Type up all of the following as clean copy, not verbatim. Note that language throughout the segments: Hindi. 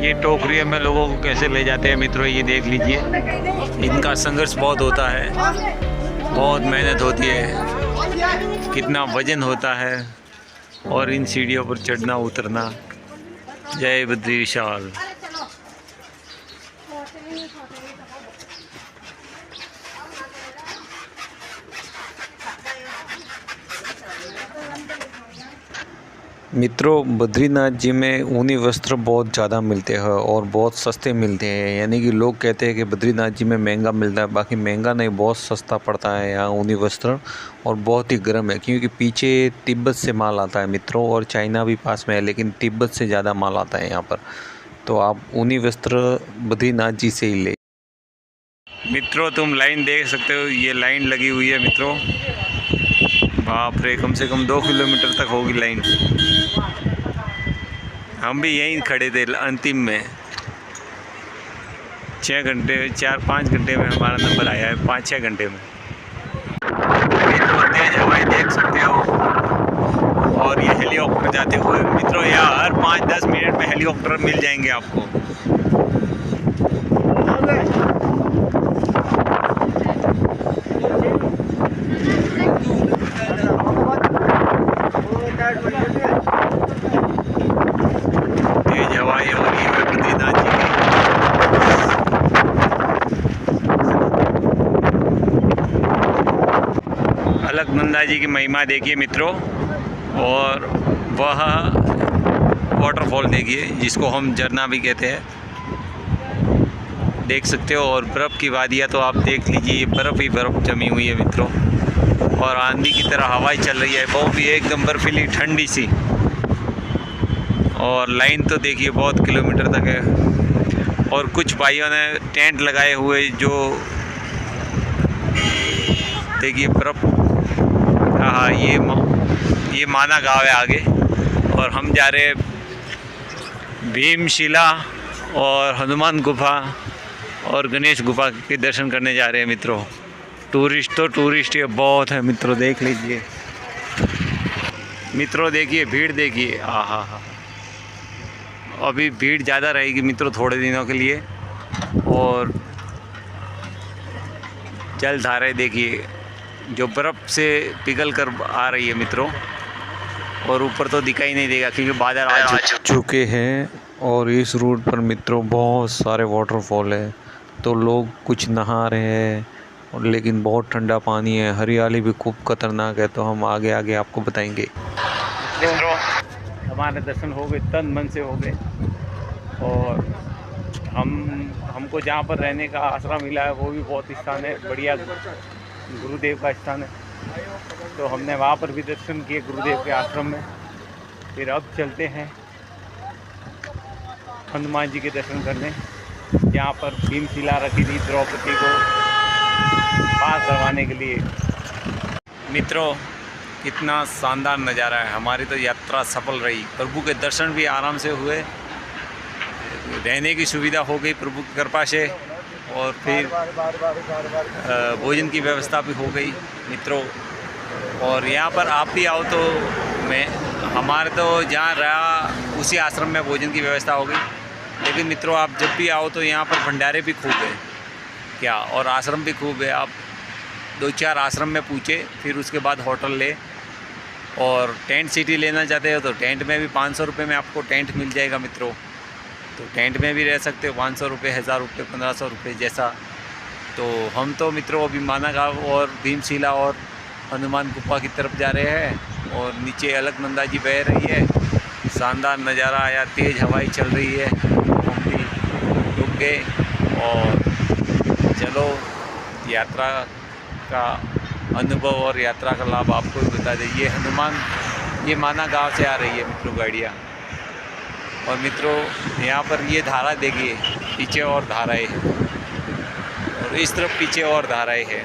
ये टोकरियों में लोगों को कैसे ले जाते हैं मित्रों, ये देख लीजिए। इनका संघर्ष बहुत होता है, बहुत मेहनत होती है, कितना वजन होता है और इन सीढ़ियों पर चढ़ना उतरना। जय बद्री विशाल। मित्रों, बद्रीनाथ जी में ऊनी वस्त्र बहुत ज़्यादा मिलते हैं और बहुत सस्ते मिलते हैं। यानी कि लोग कहते हैं कि बद्रीनाथ जी में महंगा मिलता है, बाकी महंगा नहीं, बहुत सस्ता पड़ता है यहाँ ऊनी वस्त्र। और बहुत ही गर्म है, क्योंकि पीछे तिब्बत से माल आता है मित्रों, और चाइना भी पास में है, लेकिन तिब्बत से ज़्यादा माल आता है यहाँ पर। तो आप ऊनी वस्त्र बद्रीनाथ जी से ही ले। मित्रों, तुम लाइन देख सकते हो, ये लाइन लगी हुई है मित्रों। बाप रे, कम से कम 2 किलोमीटर तक होगी लाइन। हम भी यहीं खड़े थे अंतिम में। 4-5 घंटे में हमारा नंबर आया है, 5-6 घंटे में। तेज हवाएं देख सकते हो, और ये हेलीकॉप्टर जाते हुए मित्रों, यहाँ हर 5-10 मिनट में हेलीकॉप्टर मिल जाएंगे आपको। तेज हवाएं हो रही है बद्रीनाथ जी की। अलकनंदा जी की महिमा देखिए मित्रों, और वह वाटरफॉल देखिए, जिसको हम झरना भी कहते हैं, देख सकते हो। और बर्फ़ की वादियाँ तो आप देख लीजिए, ये बर्फ़ ही बर्फ़ जमी हुई है मित्रों, और आंधी की तरह हवाएं चल रही है, वो भी एकदम बर्फीली ठंडी सी। और लाइन तो देखिए बहुत किलोमीटर तक है, और कुछ भाइयों ने टेंट लगाए हुए, जो देखिए बर्फ़। हाँ, ये माना गाँव है आगे, और हम जा रहे हैं भीमशिला और हनुमान गुफा और गणेश गुफा के दर्शन करने जा रहे हैं मित्रों। टूरिस्ट तो टूरिस्ट ये बहुत है मित्रों, देख लीजिए मित्रों, देखिए भीड़ देखिए। हाँ, अभी भीड़ ज़्यादा रहेगी मित्रों थोड़े दिनों के लिए। और जलधाराएं देखिए, जो बर्फ़ से पिघल कर आ रही है मित्रों, और ऊपर तो दिखाई नहीं देगा क्योंकि बादल आ चुके हैं। और इस रूट पर मित्रों बहुत सारे वाटरफॉल है, तो लोग कुछ नहा रहे हैं, और लेकिन बहुत ठंडा पानी है, हरियाली भी खूब खतरनाक है। तो हम आगे आगे आपको बताएंगे। हमारे दर्शन हो गए, तन मन से हो गए। और हमको जहाँ पर रहने का आसरा मिला है, वो भी बहुत स्थान है, बढ़िया गुरुदेव का स्थान है। तो हमने वहाँ पर भी दर्शन किए गुरुदेव के आश्रम में। फिर अब चलते हैं हनुमान जी के दर्शन करने, जहाँ पर भीमशिला रखी थी द्रौपदी को पार करवाने के लिए। मित्रों, कितना शानदार नज़ारा है। हमारी तो यात्रा सफल रही, प्रभु के दर्शन भी आराम से हुए, रहने की सुविधा हो गई प्रभु की कृपा से, और फिर भोजन की व्यवस्था भी हो गई मित्रों। और यहाँ पर आप भी आओ तो हमारे तो जहाँ रहा उसी आश्रम में भोजन की व्यवस्था हो गई। लेकिन मित्रों, आप जब भी आओ तो यहाँ पर भंडारे भी खूब है क्या, और आश्रम भी खूब है। आप 2-4 आश्रम में पूछे, फिर उसके बाद होटल ले। और टेंट सिटी लेना चाहते हो तो टेंट में भी 500 रुपये में आपको टेंट मिल जाएगा मित्रों। तो टेंट में भी रह सकते हो, 500 रुपये, 1000 रुपये, 1500 रुपये जैसा। तो हम तो मित्रों अभी माना गाँव और भीमशिला और हनुमान गुफा की तरफ जा रहे हैं, और नीचे अलकनंदा जी बह रही है। शानदार नज़ारा आया, तेज़ हवाएं चल रही है। हम भी रुक गए, और चलो यात्रा का अनुभव और यात्रा का लाभ आपको भी बता दें। ये माना गांव से आ रही है मित्रों गाड़ियाँ। और मित्रों, यहाँ पर ये धारा देखिए, पीछे और धाराएँ हैं, और इस तरफ पीछे और धाराएँ हैं।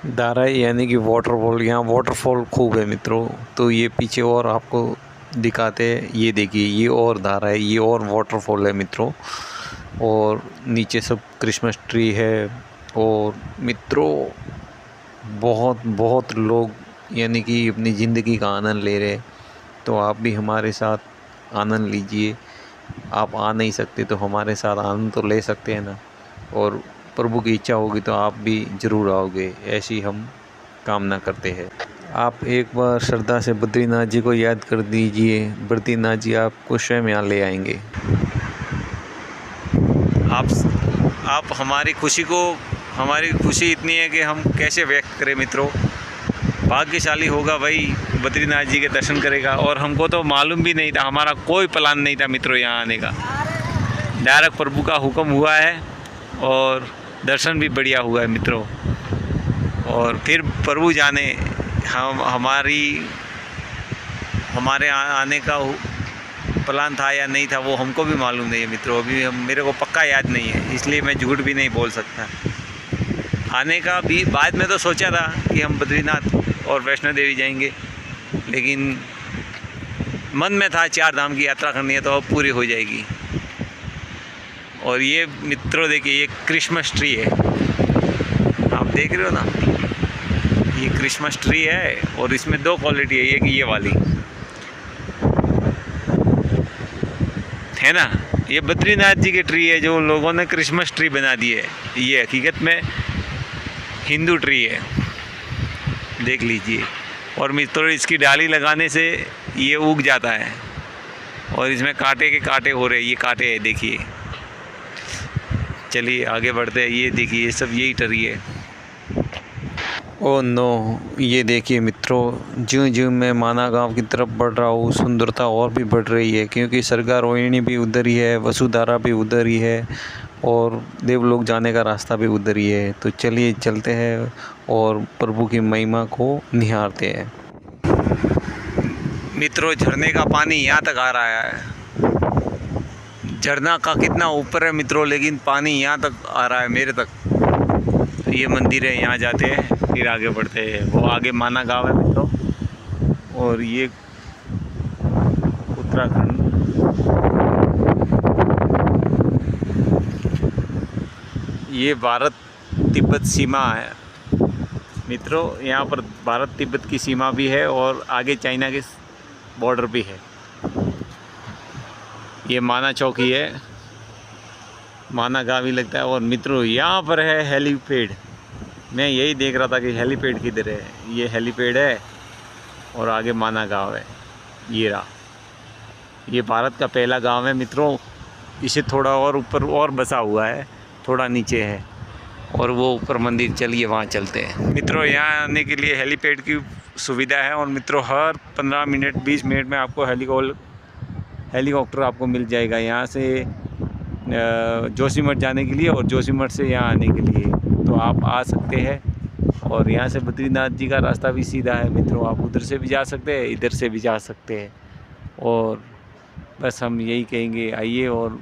धाराएँ यानी कि वाटरफॉल, यहाँ वाटरफॉल खूब है मित्रों। तो ये पीछे और आपको दिखाते हैं, ये देखिए, ये और धाराएँ, ये और वाटरफॉल है मित्रों। और नीचे सब क्रिसमस ट्री है। और मित्रों, बहुत लोग यानी कि अपनी ज़िंदगी का आनंद ले रहे। तो आप भी हमारे साथ आनंद लीजिए। आप आ नहीं सकते तो हमारे साथ आनंद तो ले सकते हैं ना, और प्रभु की इच्छा होगी तो आप भी ज़रूर आओगे, ऐसी हम कामना करते हैं। आप एक बार श्रद्धा से बद्रीनाथ जी को याद कर दीजिए, बद्रीनाथ जी आपको स्वयं यहाँ ले आएंगे। आप हमारी खुशी इतनी है कि हम कैसे व्यक्त करें मित्रों। भाग्यशाली होगा भाई बद्रीनाथ जी के दर्शन करेगा, और हमको तो मालूम भी नहीं था, हमारा कोई प्लान नहीं था मित्रों यहाँ आने का। डायरेक्ट प्रभु का हुक्म हुआ है और दर्शन भी बढ़िया हुआ है मित्रों। और फिर प्रभु जाने हमारे आने का प्लान था या नहीं था, वो हमको भी मालूम नहीं है मित्रों। अभी मेरे को पक्का याद नहीं है, इसलिए मैं झूठ भी नहीं बोल सकता। आने का भी बाद में तो सोचा था कि हम बद्रीनाथ और वैष्णो देवी जाएंगे, लेकिन मन में था 4 धाम की यात्रा करनी है तो अब पूरी हो जाएगी। और ये मित्रों देखिए, ये क्रिसमस ट्री है, आप देख रहे हो ना, ये क्रिसमस ट्री है। और इसमें 2 क्वालिटी है, एक ये वाली है ना, ये बद्रीनाथ जी के ट्री है जो लोगों ने क्रिसमस ट्री बना दी है। ये हकीकत में हिंदू ट्री है, देख लीजिए। और मित्रों इसकी डाली लगाने से ये उग जाता है, और इसमें कांटे के कांटे हो रहे हैं, ये कांटे हैं देखिए। चलिए आगे बढ़ते हैं। ये देखिए, ये सब यही ट्री है। ओह नो, ये देखिए मित्रों, ज्यों ज्यों मैं माना गांव की तरफ बढ़ रहा हूँ, सुंदरता और भी बढ़ रही है, क्योंकि सरगा रोहिणी भी उधर ही है, वसुधारा भी उधर ही है, और देवलोक जाने का रास्ता भी उधर ही है। तो चलिए चलते हैं और प्रभु की महिमा को निहारते हैं। मित्रों झरने का पानी यहाँ तक आ रहा है। झरना का कितना ऊपर है मित्रों, लेकिन पानी यहाँ तक आ रहा है, मेरे तक। तो ये मंदिर है, यहाँ जाते हैं फिर आगे बढ़ते हैं। वो आगे माना गांव है मित्रों, और ये उत्तराखंड। ये भारत तिब्बत सीमा है मित्रों। यहाँ पर भारत तिब्बत की सीमा भी है, और आगे चाइना के बॉर्डर भी है। ये माना चौकी है, माना गाँव ही लगता है। और मित्रों यहाँ पर है हेलीपैड। मैं यही देख रहा था कि हेलीपैड किधर है। ये हेलीपैड है, और आगे माना गांव है। ये रहा, ये भारत का पहला गांव है मित्रों। इसे थोड़ा और ऊपर और बसा हुआ है, थोड़ा नीचे है, और वो ऊपर मंदिर। चलिए वहाँ चलते हैं मित्रों। यहाँ आने के लिए हेलीपैड की सुविधा है, और मित्रों हर 15 मिनट 20 मिनट में आपको हेलीकॉप्टर आपको मिल जाएगा यहाँ से जोशीमठ जाने के लिए, और जोशीमठ से यहाँ आने के लिए। तो आप आ सकते हैं। और यहाँ से बद्रीनाथ जी का रास्ता भी सीधा है मित्रों, आप उधर से भी जा सकते हैं, इधर से भी जा सकते हैं। और बस हम यही कहेंगे, आइए और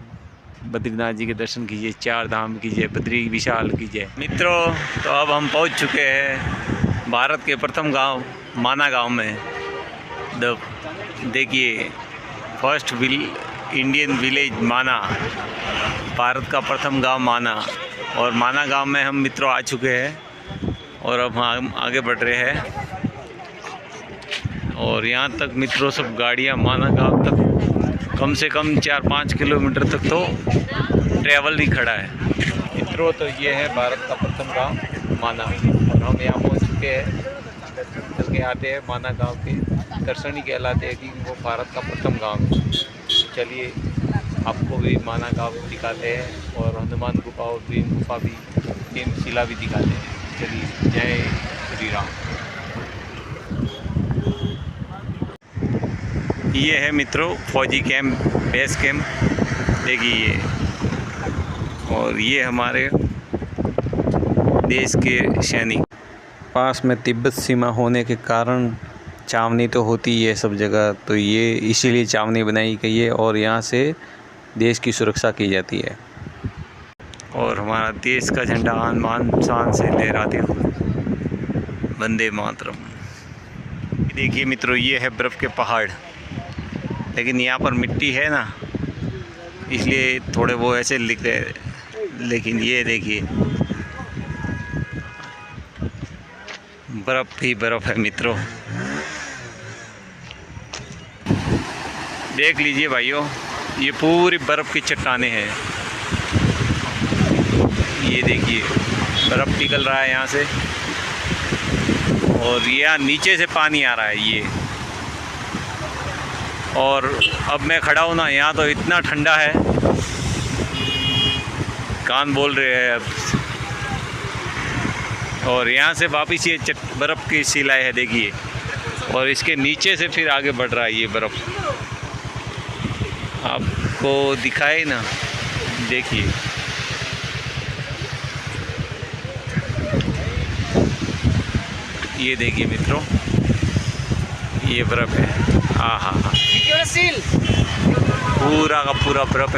बद्रीनाथ जी के दर्शन कीजिए, 4 धाम कीजिए, बद्री विशाल कीजिए मित्रों। तो अब हम पहुँच चुके हैं भारत के प्रथम गाँव माना गाँव में। देखिए, फर्स्ट इंडियन विलेज माना, भारत का प्रथम गांव माना। और माना गांव में हम मित्रों आ चुके हैं, और अब हम आगे बढ़ रहे हैं। और यहाँ तक मित्रों सब गाड़ियाँ माना गांव तक कम से कम 4-5 किलोमीटर तक तो ट्रैवल ही खड़ा है मित्रों। तो ये है भारत का प्रथम गांव माना, और हम यहाँ पहुँच चुके हैं। चल के आते हैं माना गांव के दर्शन ही कहलाते हैं कि वो भारत का प्रथम गांव है। चलिए आपको भी माना गांव दिखाते हैं, और हनुमान गुफा और भीम गुफा भी, भीम शिला भी दिखाते हैं। चलिए, जय श्री राम। ये है मित्रों फौजी कैंप, बेस कैंप देखिए ये। और ये हमारे देश के सैनिक। पास में तिब्बत सीमा होने के कारण छावनी तो होती है सब जगह, तो ये इसीलिए छावनी बनाई गई है, और यहाँ से देश की सुरक्षा की जाती है। और हमारा देश का झंडा आसमान शान से लहराते हुए, वंदे मातरम। देखिए मित्रों, ये है बर्फ़ के पहाड़, लेकिन यहाँ पर मिट्टी है ना, इसलिए थोड़े वो ऐसे लिख रहे हैं। लेकिन ये देखिए, बर्फ़ ही बर्फ़ है मित्रों। देख लीजिए भाइयों, ये पूरी बर्फ़ की चट्टानें हैं। ये देखिए बर्फ़ पिघल रहा है यहाँ से, और यहाँ नीचे से पानी आ रहा है ये। और अब मैं खड़ा हूँ ना, यहाँ तो इतना ठंडा है, कान बोल रहे हैं अब। और यहाँ से वापिस ये बर्फ़ की सिलाई है देखिए, और इसके नीचे से फिर आगे बढ़ रहा है ये बर्फ़। आपको दिखाए ना, देखिए ये देखिए मित्रों, ये बर्फ़ है। हाँ हाँ हाँ, पूरा का पूरा बर्फ़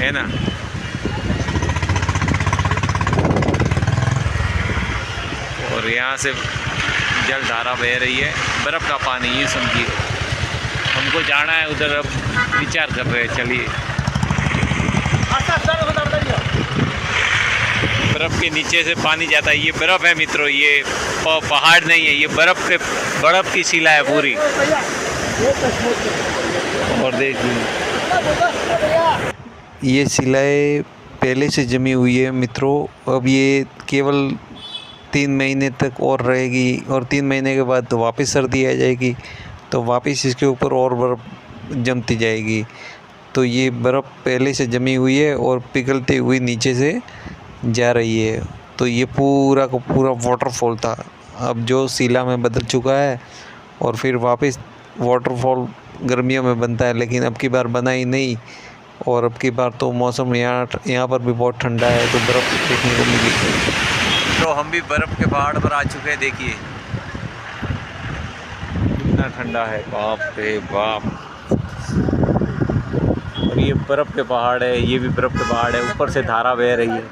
है ना। और यहाँ से जल धारा बह रही है, बर्फ़ का पानी, ये समझिए। हमको जाना है उधर, अब विचार कर रहे हैं, चलिए। बर्फ़ के नीचे से पानी जाता है, ये बर्फ़ है मित्रों, ये पहाड़ नहीं है, ये बर्फ़ की शिला है पूरी। और देखिए ये शिलाएँ पहले से जमी हुई है मित्रों। अब ये केवल 3 महीने तक और रहेगी, और 3 महीने के बाद तो वापस सर्दी आ जाएगी, तो वापस इसके ऊपर और बर्फ़ जमती जाएगी। तो ये बर्फ़ पहले से जमी हुई है और पिघलते हुए नीचे से जा रही है। तो ये पूरा का पूरा वाटरफॉल था, अब जो शिला में बदल चुका है, और फिर वापस वाटरफॉल गर्मियों में बनता है, लेकिन अब की बार बना ही नहीं। और अब की बार तो मौसम यहाँ पर भी बहुत ठंडा है, तो बर्फ़ देखने को मिली। तो हम भी बर्फ़ के पहाड़ पर आ चुके हैं, देखिए कितना ठंडा है, बाप रे बाप। और ये बर्फ़ के पहाड़ है, ये भी बर्फ़ के पहाड़ है, ऊपर से धारा बह रही है।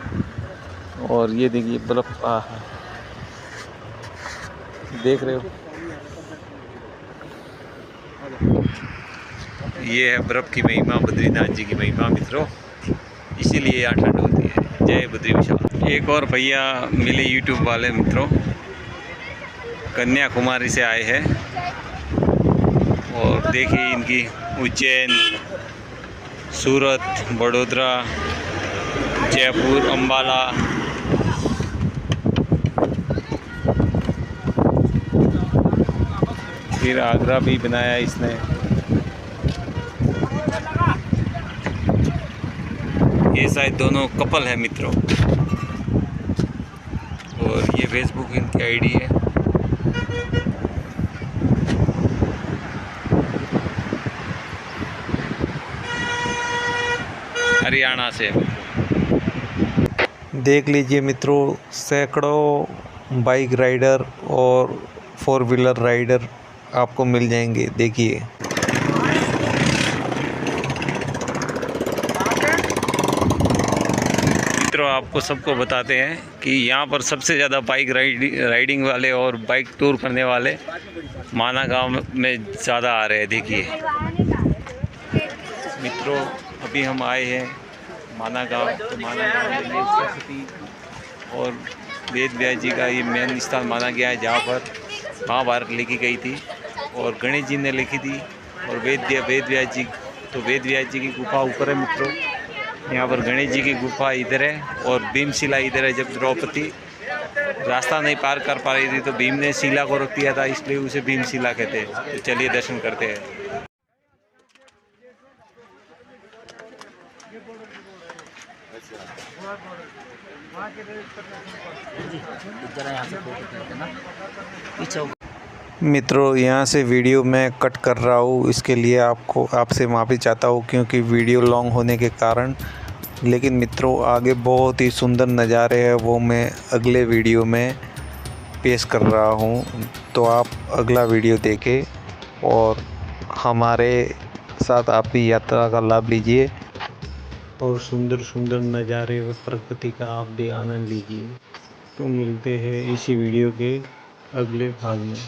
और ये देखिए बर्फ़, देख रहे हो, ये है बर्फ़ की महिमा, बद्रीनाथ जी की महिमा मित्रों, इसीलिए यहाँ ठंड होती है। जय बद्री विशाल। एक और भैया मिले यूट्यूब वाले मित्रों, कन्याकुमारी से आए हैं, और देखिए इनकी उज्जैन, सूरत, बड़ोदरा, जयपुर, अम्बाला, फिर आगरा भी बनाया इसने। ये शायद दोनों कपल है मित्रों, और ये फेसबुक इनकी आईडी है। हरियाणा से। देख लीजिए मित्रों, सैकड़ों बाइक राइडर और 4 व्हीलर राइडर आपको मिल जाएंगे। देखिए मित्रों, आपको सबको बताते हैं कि यहाँ पर सबसे ज़्यादा बाइक राइडिंग वाले और बाइक टूर करने वाले माना गांव में ज़्यादा आ रहे हैं। देखिए मित्रों, अभी हम आए हैं माना गांव, तो माना गांव में ये सरस्वती और वेद व्यास जी का ये मेन स्थान माना गया है, जहाँ पर महाभारत लिखी गई थी और गणेश जी ने लिखी थी। और वेद व्यास जी, तो वेद व्यास जी की गुफा ऊपर है मित्रों, यहाँ पर गणेश जी की गुफा इधर है और भीमशिला इधर है। जब द्रौपदी रास्ता नहीं पार कर पा रही थी तो भीम ने शिला को रख दिया था, इसलिए उसे भीमशिला कहते हैं। तो चलिए दर्शन करते हैं। मित्रों, यहाँ से वीडियो मैं कट कर रहा हूँ, इसके लिए आपसे माफ़ी चाहता हूँ, क्योंकि वीडियो लॉन्ग होने के कारण। लेकिन मित्रों, आगे बहुत ही सुंदर नज़ारे हैं, वो मैं अगले वीडियो में पेश कर रहा हूँ। तो आप अगला वीडियो देखें और हमारे साथ आप भी यात्रा का लाभ लीजिए और सुंदर सुंदर नज़ारे व प्रकृति का आप भी आनंद लीजिए। तो मिलते हैं इसी वीडियो के अगले भाग में।